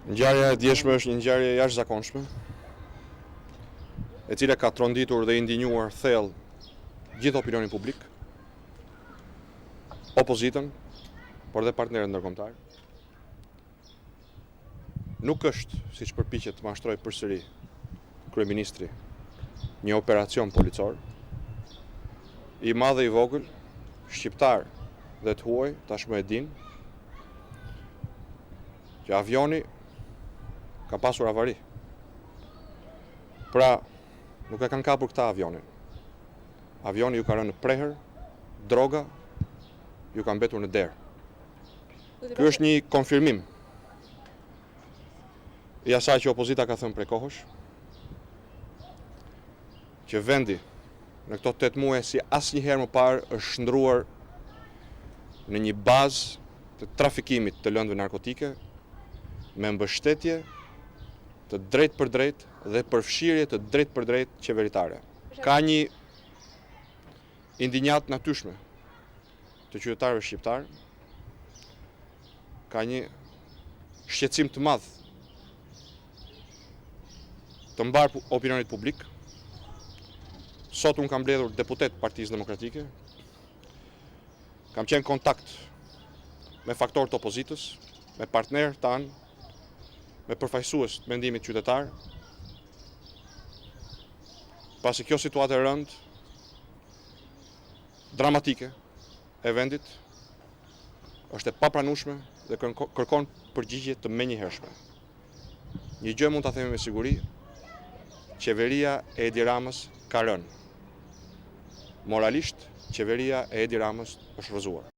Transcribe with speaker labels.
Speaker 1: Ngjarja e djeshme është një ngjarje jashtëzakonshme, e cila ka tronditur dhe indinjuar thellë gjithë opinionin publik, opozitën, por dhe partnerët ndërkombëtar. Nuk është, siç përpiqet të mashtrojë përsëri kryeministri, një operacion policor. I madh dhe i vogël, shqiptar dhe të huaj tashmë e dinë që avioni ka pasur avari. Pra, nuk e kanë kapur këta avionin. Avioni ju ka rënë në prehër, droga ju ka mbetur në derë. Ky është një konfirmim i asaj që opozita ka thënë prej kohësh, që vendi në këto 8 muaj si asnjëherë më parë është shndruar në një bazë të trafikimit të lëndëve narkotike me mbështetje të drejtë për drejtë dhe përfshirje të drejtë për drejtë qeveritare. Ka një indinjat natyshme të qytetarëve shqiptar, ka një shqetësim të madh të mbar opinionit publik. Sot unë kam mbledhur deputet Partisë Demokratike, kam qenë kontakt me faktorët të opozitës, me partnerë tanë, me përfaqësues të mendimit qytetar, pasi kjo situatë e rëndë, dramatike e vendit, është e papranueshme dhe kërkon përgjigje të menjëhershme. Një gjë mund ta themi me siguri, qeveria e Edi Ramës ka rënë. Moralisht, qeveria e Edi Ramës është rrëzuar.